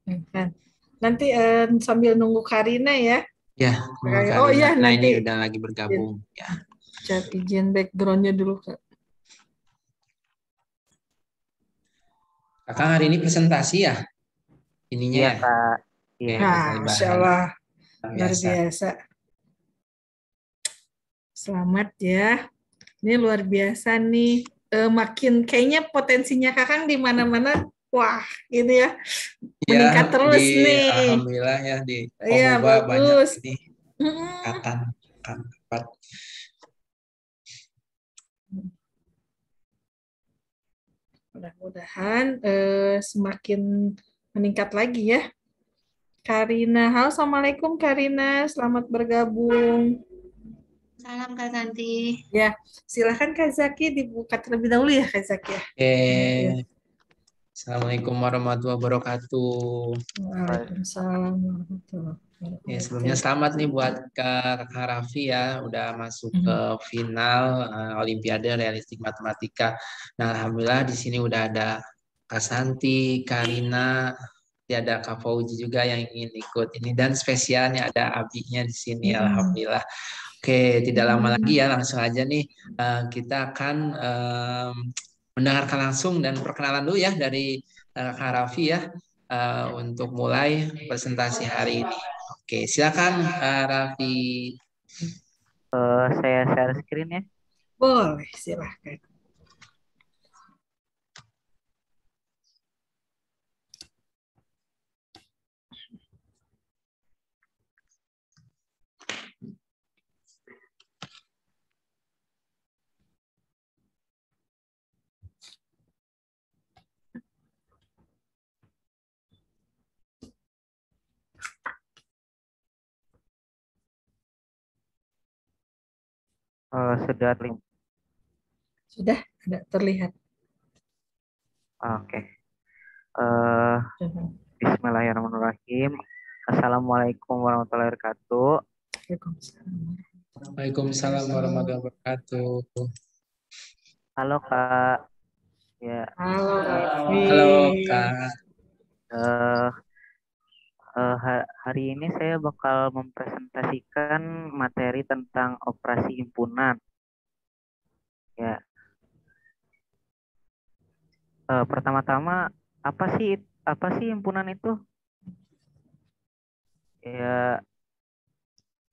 Kan. Nanti sambil nunggu Karina ya. Ya, mau Oh Karina. iya Nah, nanti ini udah lagi bergabung. Ya, chat izin backgroundnya dulu Kak. Kakak hari ini presentasi ya, ininya Iya ya. Kak, Oke, iya. Nah, presentasi Masya bahan Allah, luar luar biasa. biasa. Selamat ya. Ini luar biasa nih. Makin kayaknya potensinya Kakang di mana-mana. Wah, ini ya Ya, meningkat di terus nih. Alhamdulillah ya di Iya, Komoba banyak bagus. ini Mm-mm. angkatan kan dapat. Mudah-mudahan semakin meningkat lagi ya. Karina, halo, Assalamualaikum Karina, selamat bergabung. Salam Kak Santi. Ya, silakan Kak Zaki dibuka terlebih dahulu ya Kak Zaki ya. Ya. Oke, Assalamualaikum warahmatullahi wabarakatuh. Waalaikumsalam warahmatullahi Ya, sebelumnya wabarakatuh. selamat nih buat Kak Raffi ya, udah masuk ke Hmm. final Olimpiade Realistik Matematika. Nah, Alhamdulillah di sini udah ada Kak Santi, Karina, ya ada Kak Fauji juga yang ingin ikut ini dan spesialnya ada Abinya di sini. Hmm. Alhamdulillah. Oke, tidak lama lagi ya, langsung aja nih kita akan mendengarkan langsung dan perkenalan dulu ya dari Kak Raffi ya untuk mulai presentasi hari ini. Oke, silakan Kak Raffi. Saya share screen ya. Boleh, silahkan. Sudah terlihat. Sudah ada terlihat. Oke. Eh, Hmm. Bismillahirrahmanirrahim. Assalamualaikum warahmatullahi wabarakatuh. Waalaikumsalam. Waalaikumsalam warahmatullahi wabarakatuh. Halo Kak. Ya. Halo Raffi. Halo Kak. eh, Hari ini saya bakal mempresentasikan materi tentang operasi himpunan. Ya. Pertama-tama apa sih himpunan itu? Ya,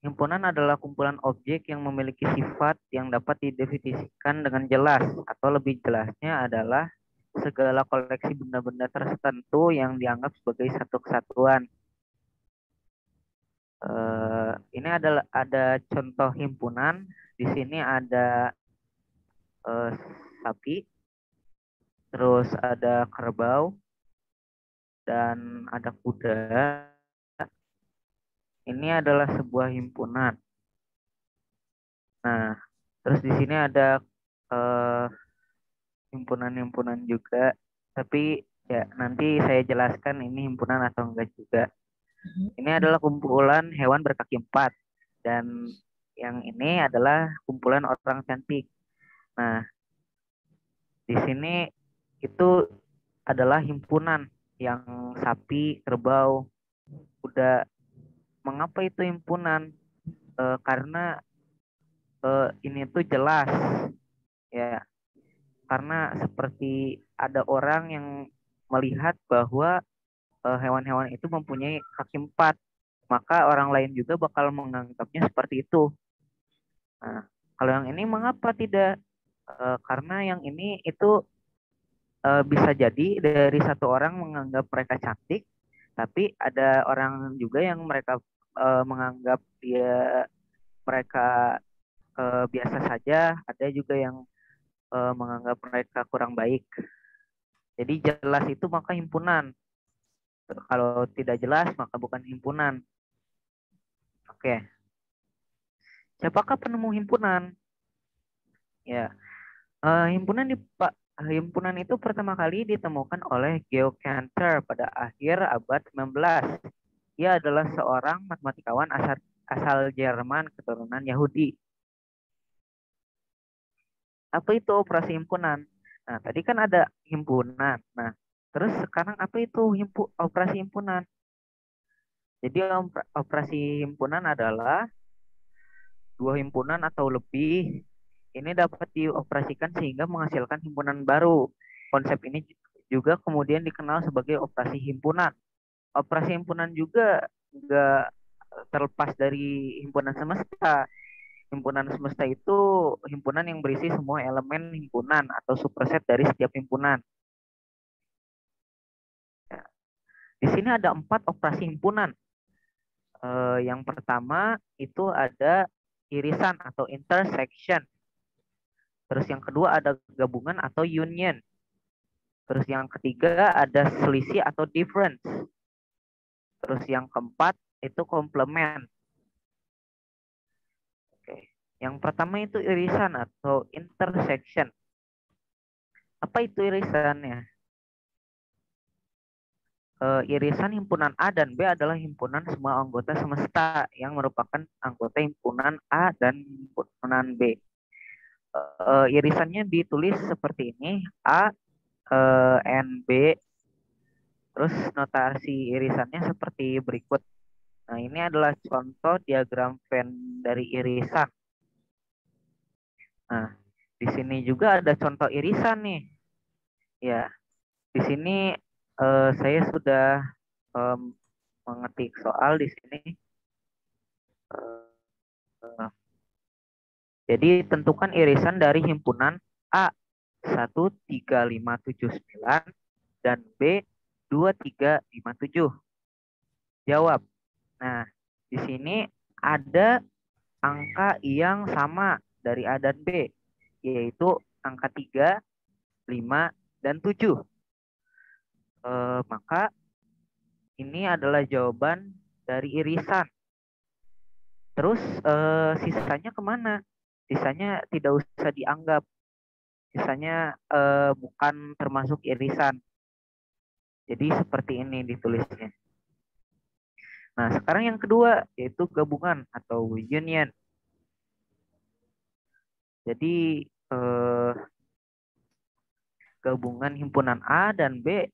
himpunan adalah kumpulan objek yang memiliki sifat yang dapat didefinisikan dengan jelas, atau lebih jelasnya adalah segala koleksi benda-benda tertentu yang dianggap sebagai satu kesatuan. Ini ada contoh himpunan. Di sini ada eh, sapi, terus ada kerbau, dan ada kuda. Ini adalah sebuah himpunan. Nah, terus di sini ada eh, himpunan-himpunan juga, tapi ya nanti saya jelaskan ini himpunan atau enggak juga. Ini adalah kumpulan hewan berkaki empat, dan yang ini adalah kumpulan orang cantik. Nah, di sini itu adalah himpunan yang sapi, kerbau, kuda. Mengapa itu himpunan? Karena ini tuh jelas ya, karena seperti ada orang yang melihat bahwa hewan-hewan itu mempunyai kaki empat, maka orang lain juga bakal menganggapnya seperti itu. Nah, kalau yang ini mengapa tidak? Karena yang ini itu bisa jadi dari satu orang menganggap mereka cantik, tapi ada orang juga yang mereka menganggap mereka biasa saja, ada juga yang menganggap mereka kurang baik. Jadi jelas itu maka himpunan. Kalau tidak jelas maka bukan himpunan. Oke. Siapakah penemu himpunan? Ya, himpunan itu pertama kali ditemukan oleh Georg Cantor pada akhir abad 19. Ia adalah seorang matematikawan asal Jerman keturunan Yahudi. Apa itu operasi himpunan? Nah, tadi kan ada himpunan. Nah, Terus sekarang apa itu operasi himpunan? Jadi operasi himpunan adalah dua himpunan atau lebih ini dapat dioperasikan sehingga menghasilkan himpunan baru. Konsep ini juga kemudian dikenal sebagai operasi himpunan. Operasi himpunan juga nggak terlepas dari himpunan semesta. Himpunan semesta itu himpunan yang berisi semua elemen himpunan atau superset dari setiap himpunan. Ya. Di sini ada 4 operasi himpunan. Yang pertama itu ada irisan atau intersection. Terus yang kedua ada gabungan atau union. Terus yang ketiga ada selisih atau difference. Terus yang keempat itu komplement. Oke. Yang pertama itu irisan atau intersection. Apa itu irisannya? Irisan himpunan A dan B adalah himpunan semua anggota semesta yang merupakan anggota himpunan A dan himpunan B. Irisannya ditulis seperti ini, A, N, B. Terus notasi irisannya seperti berikut. Nah, ini adalah contoh diagram Venn dari irisan. Nah, di sini juga ada contoh irisan nih. Ya, di sini saya sudah mengetik soal di sini. Jadi tentukan irisan dari himpunan A 13579 dan B 2357. Jawab. Nah, di sini ada angka yang sama dari A dan B, yaitu angka 3, 5, dan 7. Maka ini adalah jawaban dari irisan. Terus sisanya kemana? Sisanya tidak usah dianggap. Sisanya bukan termasuk irisan. Jadi seperti ini ditulisnya. Nah, sekarang yang kedua yaitu gabungan atau union. Jadi gabungan himpunan A dan B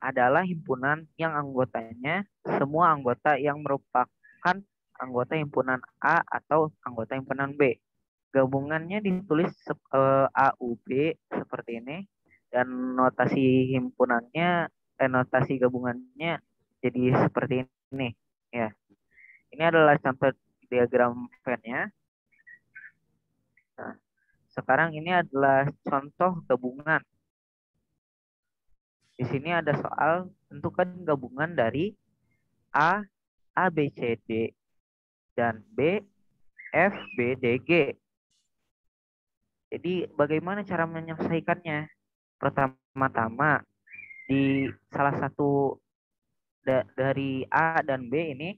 adalah himpunan yang anggotanya semua anggota yang merupakan anggota himpunan A atau anggota himpunan B. Gabungannya ditulis AUB seperti ini dan notasi himpunannya notasi gabungannya jadi seperti ini ya. Ini adalah contoh diagram Venn-nya. Nah, sekarang ini adalah contoh gabungan. Di sini ada soal tentukan gabungan dari A, A, B, C, D, dan B, F, B, D, G. Jadi bagaimana cara menyelesaikannya? Pertama-tama, di salah satu dari A dan B ini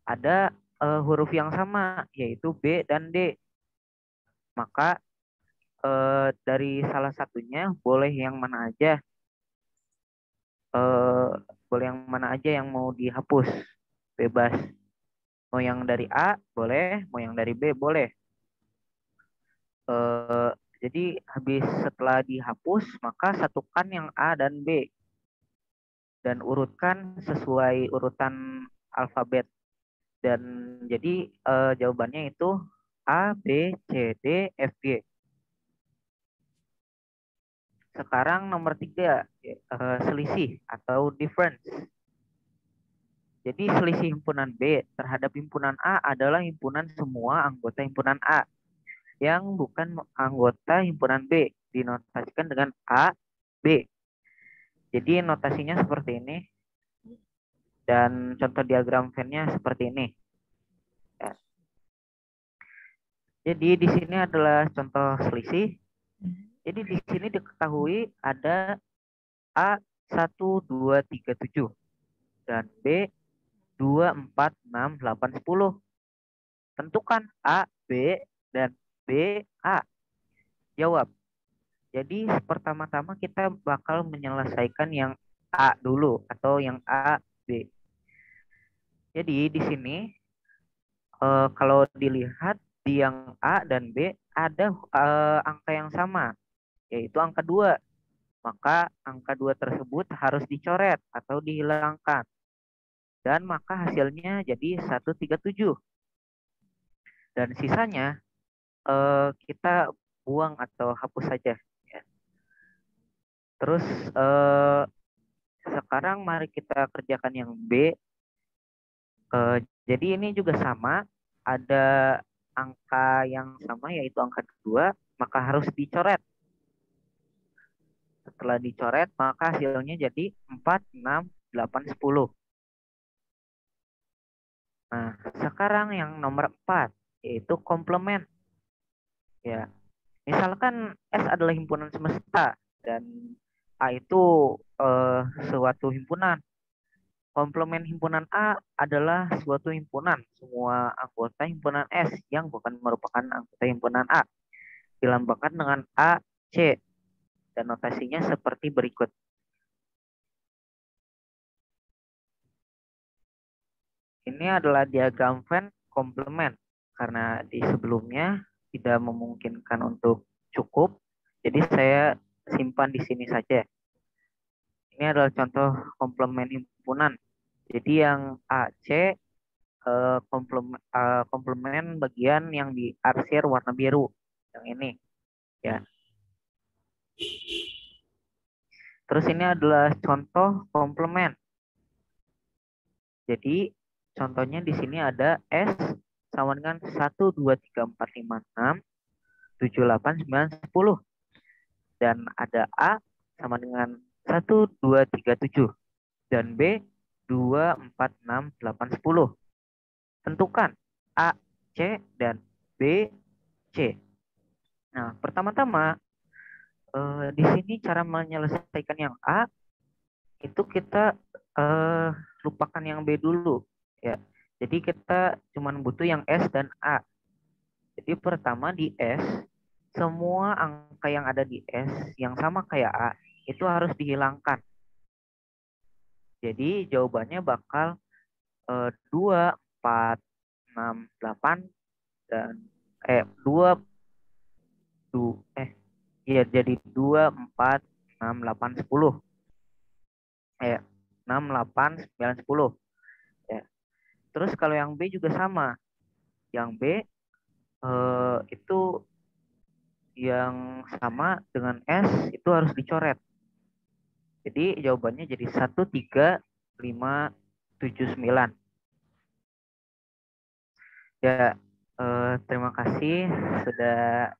ada huruf yang sama, yaitu B dan D. Maka dari salah satunya boleh yang mana aja. Boleh yang mana aja yang mau dihapus, bebas. Mau yang dari A boleh, mau yang dari B boleh. Jadi habis setelah dihapus maka satukan yang A dan B dan urutkan sesuai urutan alfabet. Dan jadi jawabannya itu A, B, C, D, F, G. Sekarang nomor 3, selisih atau difference. Jadi selisih himpunan B terhadap himpunan A adalah himpunan semua anggota himpunan A yang bukan anggota himpunan B. Dinotasikan dengan A, B. Jadi notasinya seperti ini. Dan contoh diagram Venn-nya seperti ini. Ya. Jadi di sini adalah contoh selisih. Jadi di sini diketahui ada A 1, 2, 3, 7 dan B 2, 4, 6, 8, 10. Tentukan A, B, dan B, A. Jawab. Jadi pertama-tama kita bakal menyelesaikan yang A dulu atau yang A, B. Jadi di sini kalau dilihat di yang A dan B ada angka yang sama, yaitu angka 2. maka angka 2 tersebut harus dicoret atau dihilangkan. Dan maka hasilnya jadi 137. Dan sisanya kita buang atau hapus saja. Ya. Terus sekarang mari kita kerjakan yang B. Jadi ini juga sama, ada angka yang sama yaitu angka 2, maka harus dicoret. Setelah dicoret, maka hasilnya jadi 4, 6, 8, 10. Nah, sekarang yang nomor 4, yaitu komplement. Ya, misalkan S adalah himpunan semesta dan A itu suatu himpunan. Komplement himpunan A adalah suatu himpunan. Semua anggota himpunan S yang bukan merupakan anggota himpunan A dilambangkan dengan A, C. Dan notasinya seperti berikut. Ini adalah diagram Venn komplement. Karena di sebelumnya tidak memungkinkan untuk cukup, jadi saya simpan di sini saja. Ini adalah contoh komplement himpunan. Jadi yang AC komplement bagian yang diarsir warna biru, yang ini, ya. Terus ini adalah contoh komplement. Jadi contohnya di sini ada S sama dengan 1, 2, 3, 4, 5, 6, 7, 8, 9, 10. Dan ada A sama dengan 1, 2, 3, 7. Dan B 2, 4, 6, 8, 10. Tentukan A, C, dan B, C. Nah, pertama-tama di sini cara menyelesaikan yang A itu kita lupakan yang B dulu, ya. Jadi kita cuma butuh yang S dan A. Jadi pertama di S, semua angka yang ada di S yang sama kayak A itu harus dihilangkan. Jadi jawabannya bakal 2, 4, 6, 8 dan 2 4 6 8 10. 6 8 9 10. Ya. Terus kalau yang B juga sama. Yang B itu yang sama dengan S itu harus dicoret. Jadi jawabannya jadi 1, 3, 5, 7, 9. Ya, terima kasih sudah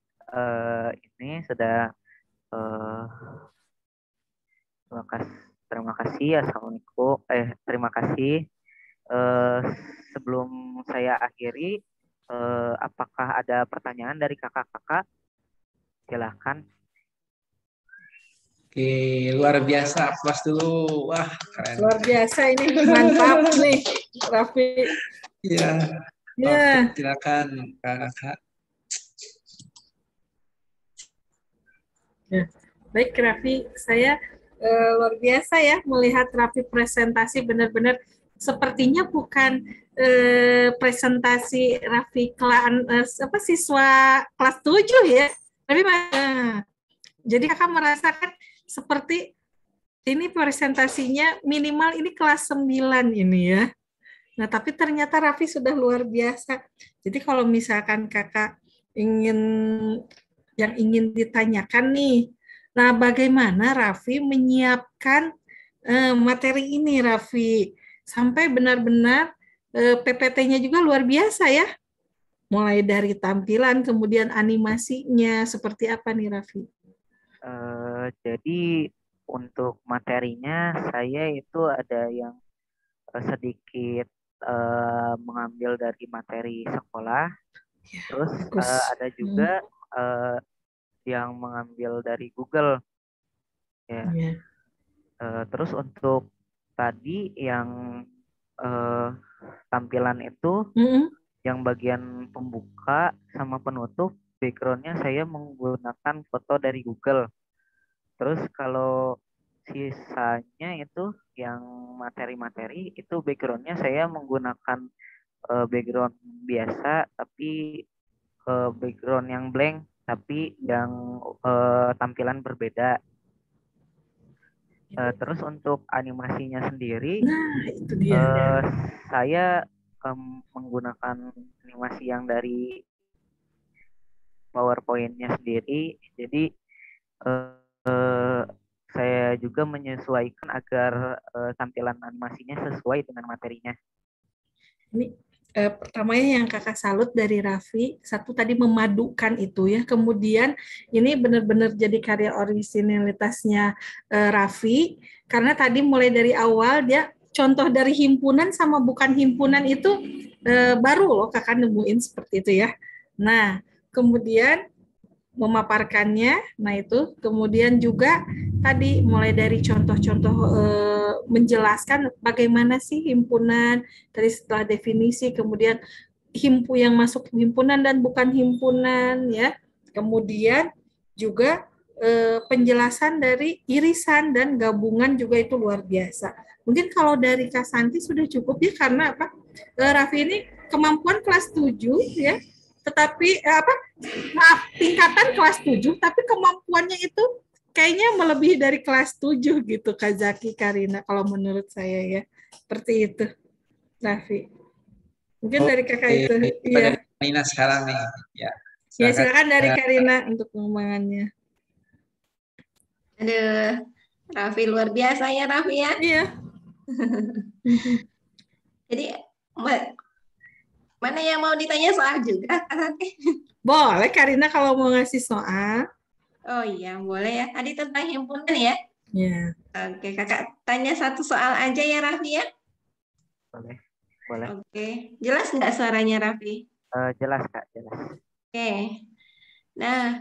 terima kasih. Assalamualaikum. Terima kasih. Sebelum saya akhiri, apakah ada pertanyaan dari kakak-kakak? Silahkan. Oke, luar biasa. Aplaus dulu. Wah, keren. Luar biasa ini, mantap nih, Raffi. Iya. Ya. Oke, silakan kakak. Ya. Baik, Raffi, saya luar biasa ya melihat Raffi presentasi, benar-benar sepertinya bukan presentasi Raffi siswa kelas 7 ya. Tapi jadi kakak merasakan seperti ini presentasinya minimal ini kelas 9 ini ya. Nah, tapi ternyata Raffi sudah luar biasa. Jadi kalau misalkan kakak ingin ditanyakan nih, nah bagaimana Raffi menyiapkan materi ini, Raffi, sampai benar-benar PPT-nya juga luar biasa ya. Mulai dari tampilan, kemudian animasinya, seperti apa nih, Raffi? Jadi untuk materinya saya itu ada yang sedikit mengambil dari materi sekolah, ya, terus ada juga yang mengambil dari Google, ya. Ya. Terus untuk tadi yang tampilan itu, yang bagian pembuka sama penutup, backgroundnya saya menggunakan foto dari Google. Terus kalau sisanya itu yang materi-materi itu backgroundnya saya menggunakan background biasa, tapi background yang blank, tapi yang tampilan berbeda. Terus untuk animasinya sendiri, Nah, itu dia. saya menggunakan animasi yang dari PowerPoint-nya sendiri. Jadi eh, saya juga menyesuaikan agar tampilan animasinya sesuai dengan materinya. Ini pertamanya yang kakak salut dari Raffi, satu tadi memadukan itu ya, kemudian ini benar-benar jadi karya orisinalitasnya Raffi, karena tadi mulai dari awal dia contoh dari himpunan sama bukan himpunan itu baru loh kakak nemuin seperti itu ya. Nah, kemudian memaparkannya, nah itu kemudian juga tadi mulai dari contoh-contoh menjelaskan bagaimana sih himpunan, tadi setelah definisi, kemudian yang masuk himpunan dan bukan himpunan ya, kemudian juga penjelasan dari irisan dan gabungan juga itu luar biasa. Mungkin kalau dari Kak Santi sudah cukup ya, karena apa? Raffi ini kemampuan kelas 7 ya, tetapi tingkatan kelas 7 tapi kemampuannya itu kayaknya melebihi dari kelas 7 gitu Kak Zaki, Karina, kalau menurut saya ya. Seperti itu, Raffi. Mungkin dari kakak Oke, itu. kita dari Iya. Nina sekarang nih. Ya, Ya, silakan. silakan dari Karina untuk pengembangannya. Aduh, Raffi luar biasa ya Raffi ya. Iya. Jadi mana yang mau ditanya soal juga Kak Santi? Boleh Karina kalau mau ngasih soal. Oh iya, boleh ya. Tadi tentang himpunan ya. Ya. Oke, kakak tanya satu soal aja ya Raffi ya. Boleh, boleh. Oke, jelas nggak suaranya Raffi? Jelas Kak, jelas. Oke, nah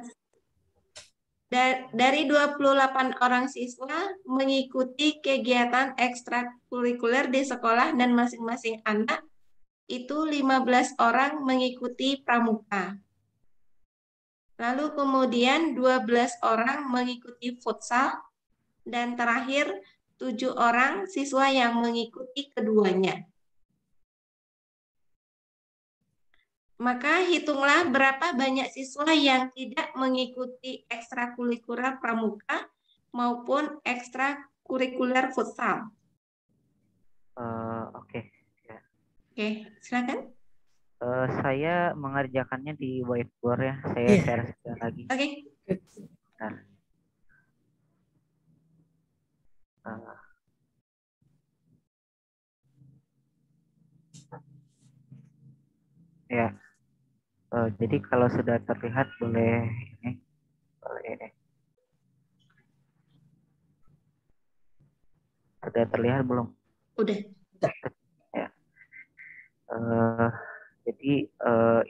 dari 28 orang siswa mengikuti kegiatan ekstrakurikuler di sekolah dan masing-masing anak itu 15 orang mengikuti pramuka. Lalu kemudian 12 orang mengikuti futsal dan terakhir 7 orang siswa yang mengikuti keduanya. Maka hitunglah berapa banyak siswa yang tidak mengikuti ekstrakurikuler pramuka maupun ekstrakurikuler futsal. Oke. Ya. Oke, silakan. Saya mengerjakannya di whiteboard ya. Saya Iya. share sekali lagi. Oke. Bentar. Ya. Jadi kalau sudah terlihat boleh ini, boleh. Sudah terlihat belum? Udah. Ya. Jadi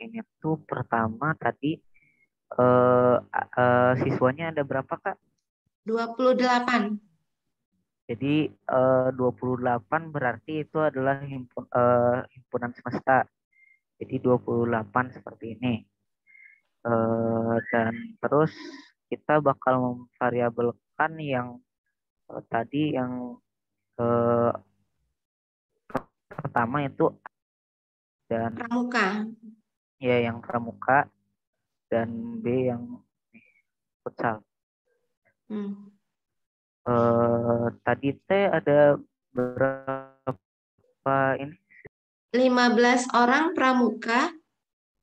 ini tuh pertama tadi siswanya ada berapa Kak? 28. Jadi 28 berarti itu adalah himpunan semesta. Jadi 28 seperti ini. Dan terus kita bakal memvariabelkan yang tadi yang pertama itu dan Pramuka. ya yang pramuka dan B yang futsal. Tadi teh ada berapa ini? 15 orang pramuka,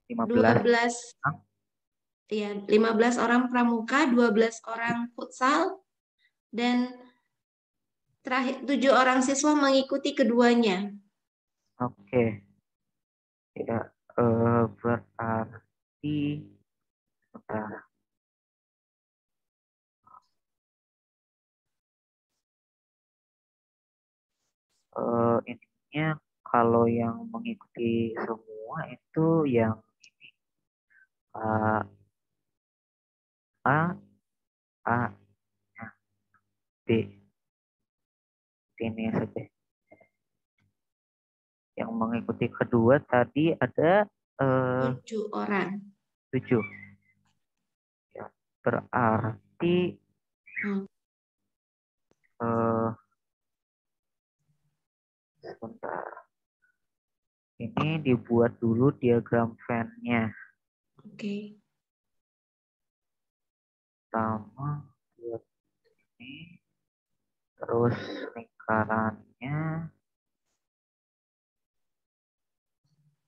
15. 15 orang pramuka, 12 orang futsal, dan terakhir 7 orang siswa mengikuti keduanya. Oke. Ya, berarti bentar. Intinya kalau yang mengikuti semua itu yang ini A, B, ini saja. Yang mengikuti kedua tadi ada 7 orang. 7. Ya, berarti sebentar. Ini dibuat dulu diagram Venn-nya. Oke. Pertama buat ini, Terus lingkarannya,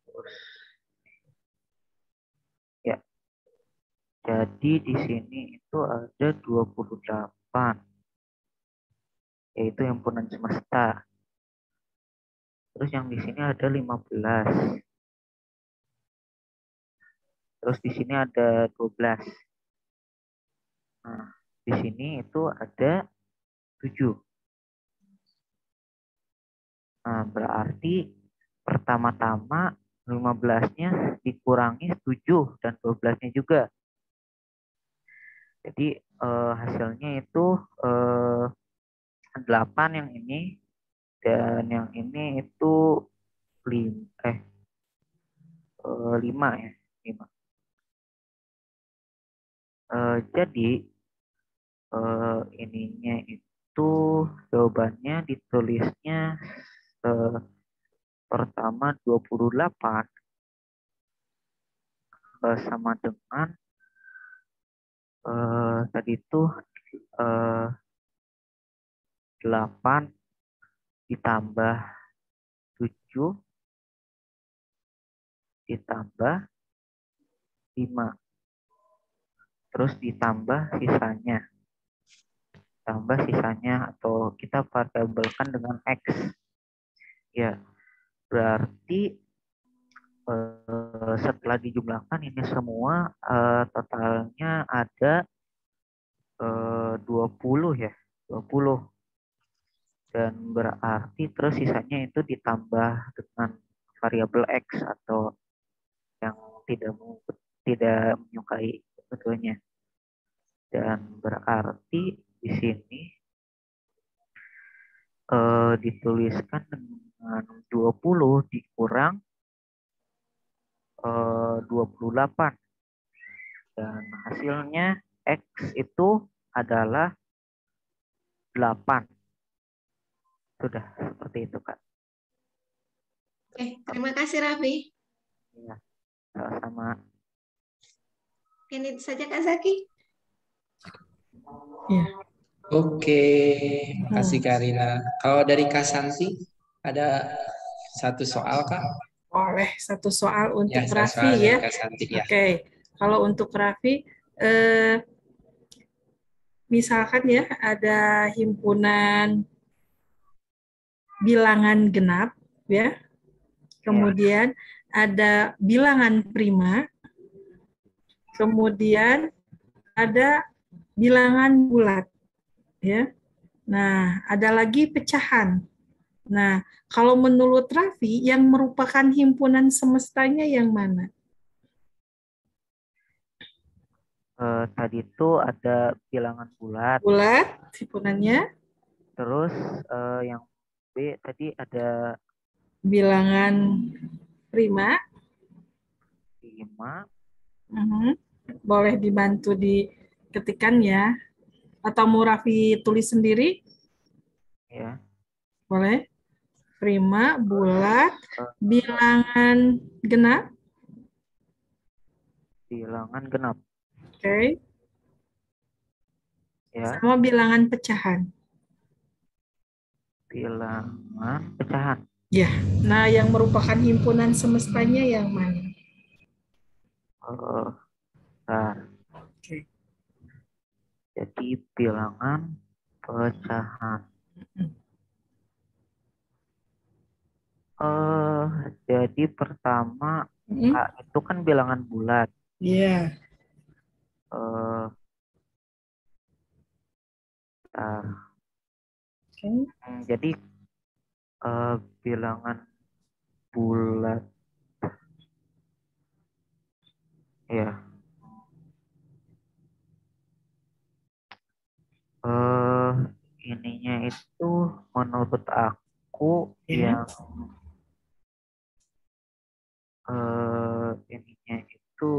terus ya. Jadi di sini itu ada 28, yaitu himpunan semesta. Terus yang di sini ada 15. Terus di sini ada 12. Nah, di sini itu ada 7. Nah, berarti pertama-tama 15-nya dikurangi 7 dan 12-nya juga. Jadi hasilnya itu 8 yang ini, dan yang ini itu 5 ya. 5. Jadi ininya itu jawabannya ditulisnya pertama 28 sama dengan tadi itu 8 ditambah 7 ditambah 5. Terus ditambah sisanya. Atau kita variabelkan dengan X. Ya, berarti setelah dijumlahkan ini semua totalnya ada 20 ya. 20. Dan berarti terus sisanya itu ditambah dengan variabel X atau yang tidak menyukai sebetulnya. Dan berarti di sini dituliskan dengan 20 dikurang 28. Dan hasilnya X itu adalah 8. Sudah seperti itu, Kak. Oke, terima kasih Raffi. Ya, sama-sama. Ini saja Kak Zaki. Ya. Oke, makasih Karina. Kalau dari Kak Santi ada satu soal Kak? Boleh satu soal untuk Ya, satu Raffi soal dari ya. Kak Santi ya. Oke, kalau untuk Raffi, misalkan ya ada himpunan bilangan genap ya, kemudian ada bilangan prima, kemudian ada bilangan bulat ya. Nah, ada lagi pecahan. Nah, kalau menurut Raffi yang merupakan himpunan semestanya yang mana? Tadi itu ada bilangan bulat. Bulat himpunannya. Terus yang B tadi ada Bilangan prima. 5. Boleh dibantu diketikkan ya. Atau mau Raffi tulis sendiri? Ya. Boleh. Prima, bulat, bilangan genap. Bilangan genap. Oke. Ya. Sama bilangan pecahan. Bilangan pecahan. Ya. Nah, yang merupakan himpunan semestanya yang mana? Bentar. Oke. Jadi bilangan pecahan. Jadi pertama itu kan bilangan bulat. Iya. Jadi bilangan bulat ya. Ininya itu menurut aku yang ininya itu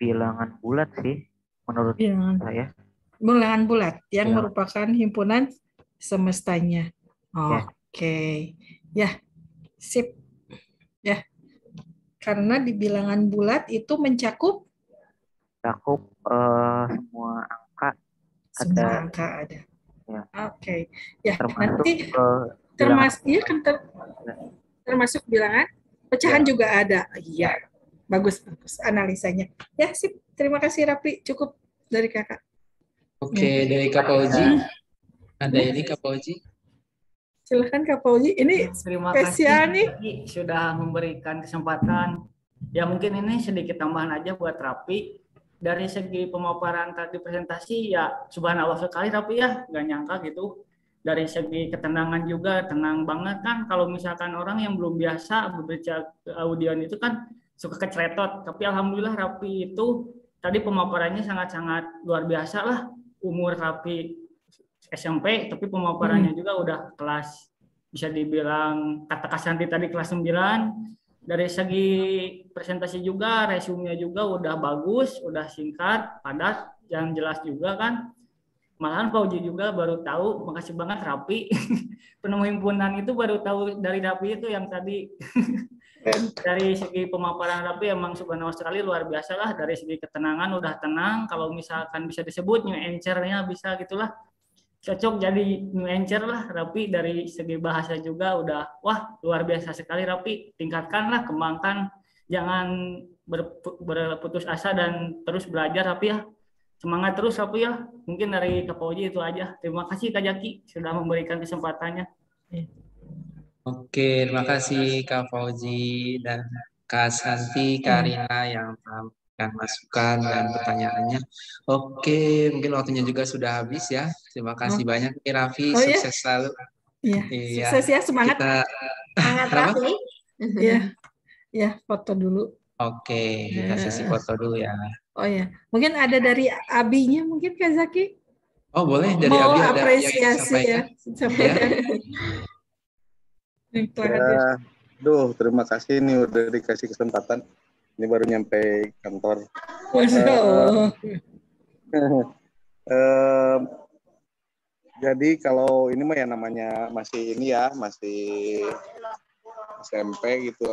bilangan bulat sih menurut saya. Bilangan bulat yang merupakan himpunan semestanya. Oke. Ya, sip. Ya. Karena di bilangan bulat itu mencakup semua angka. Semua angka ada. Ya, Oke. Ya, termasuk nanti bilangan. iya kan termasuk bilangan, pecahan Ya. juga ada. Iya. Bagus analisanya. Ya, sip. Terima kasih Rapi, cukup dari Kakak. Oke, dari Kak Fauzi. Ada ini Kak Fauzi. Silahkan Kak Fauzi. Ini Terima spesial kasih nih. sudah memberikan kesempatan. Ya mungkin ini sedikit tambahan aja buat Rapi. Dari segi pemaparan tadi presentasi ya subhanallah sekali Rapi ya, nggak nyangka gitu. Dari segi ketenangan juga tenang banget kan. Kalau misalkan orang yang belum biasa berbicara audio itu kan suka kecretot. Tapi alhamdulillah Rapi itu tadi pemaparannya sangat-sangat luar biasa lah. Umur Rapi SMP, tapi pemaparannya juga udah kelas, bisa dibilang kata Kasanti tadi kelas 9. Dari segi presentasi juga, resumenya juga udah bagus, udah singkat, padat, yang jelas juga kan. Malahan Fauzi juga baru tahu, makasih banget Rapi. Penemu himpunan itu baru tahu dari Rapi itu yang tadi. Dari segi pemaparan Rapi emang subhanallah sekali luar biasa lah. Dari segi ketenangan udah tenang, kalau misalkan bisa disebut new anchor-nya bisa gitulah. Cocok jadi new anchor lah Rapi. Dari segi bahasa juga udah wah luar biasa sekali Rapi. Tingkatkanlah, kembangkan, jangan berputus asa dan terus belajar Rapi ya. Semangat terus Rapi ya. Mungkin dari Kak Fauzi itu aja. Terima kasih Kak Jaki sudah memberikan kesempatannya. Oke, terima kasih Kak Fauzi dan Kak Santi, Kak Rina yang memberikan masukan dan pertanyaannya. Oke, mungkin waktunya juga sudah habis ya. Terima kasih banyak nih Raffi, sukses selalu. Iya, sukses ya, semangat. Semangat Raffi. Iya, ya foto dulu. Oke, kita sesi foto dulu ya. Oh ya, mungkin ada dari Abinya mungkin Kak Zaki. Oh boleh, dari mau Abi ada apresiasi yang sampaikan. Ya, terima kasih nih udah dikasih kesempatan. Ini baru nyampe kantor. Masya Allah. Jadi kalau ini mah ya namanya masih ini ya, masih SMP gitu.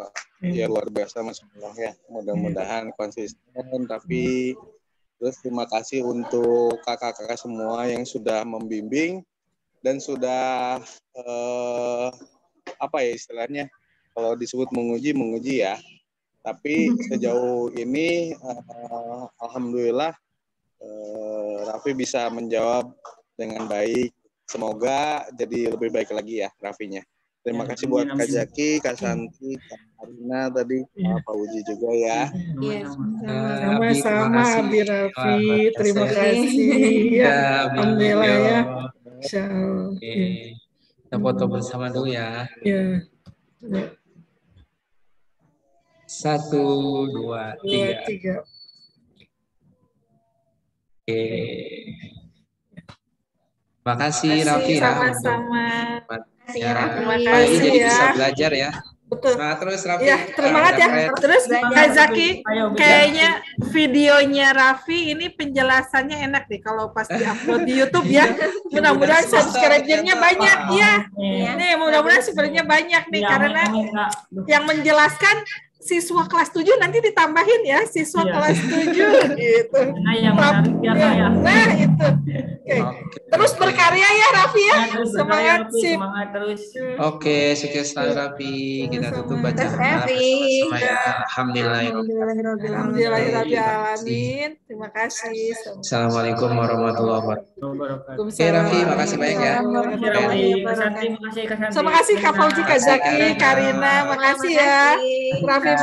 Ya luar biasa Mas ya. Mudah-mudahan konsisten, tapi terus terima kasih untuk kakak-kakak semua yang sudah membimbing dan sudah apa ya istilahnya, kalau disebut menguji ya. Tapi sejauh ini alhamdulillah Raffi bisa menjawab dengan baik. Semoga jadi lebih baik lagi ya Raffinya. Terima kasih buat Kak Jaki, Kak Santi, Kak Arina tadi, Pak Fauzi juga ya. Iya, sama-sama Abi Raffi, terima kasih. Ya, alhamdulillah ya. Insyaallah. Kita foto bersama dulu ya. Ya. 1, 2, 3. Oke. Terima kasih Raffi ya. Sama-sama. Terima kasih jadi bisa belajar ya. Betul. Semangat terus Raffi. Ya, semangat ya. Terus Kak Zaki, kayaknya videonya Raffi ini penjelasannya enak nih kalau pas di-upload di YouTube ya. Mudah-mudahan subscriber-nya banyak ya. Nih, mudah-mudahan subscriber-nya banyak nih karena yang menjelaskan siswa kelas 7 nanti ditambahin ya, siswa kelas 7 gitu. Nah, yang menarik ya Kak ya. Nah, itu. Oke. Terus berkarya ya Raffi ya. Semangat sih. Semangat terus. Oke, sukses selalu Raffi. Kita tutup baca Raffi. Alhamdulillah. Alhamdulillahirrahmanirrahim. Terima kasih. Assalamualaikum warahmatullahi wabarakatuh. Oke Raffi, makasih banyak ya. Terima kasih Kak Fauzi, Kak Zaki, Karina, makasih ya. Raffi, makasih.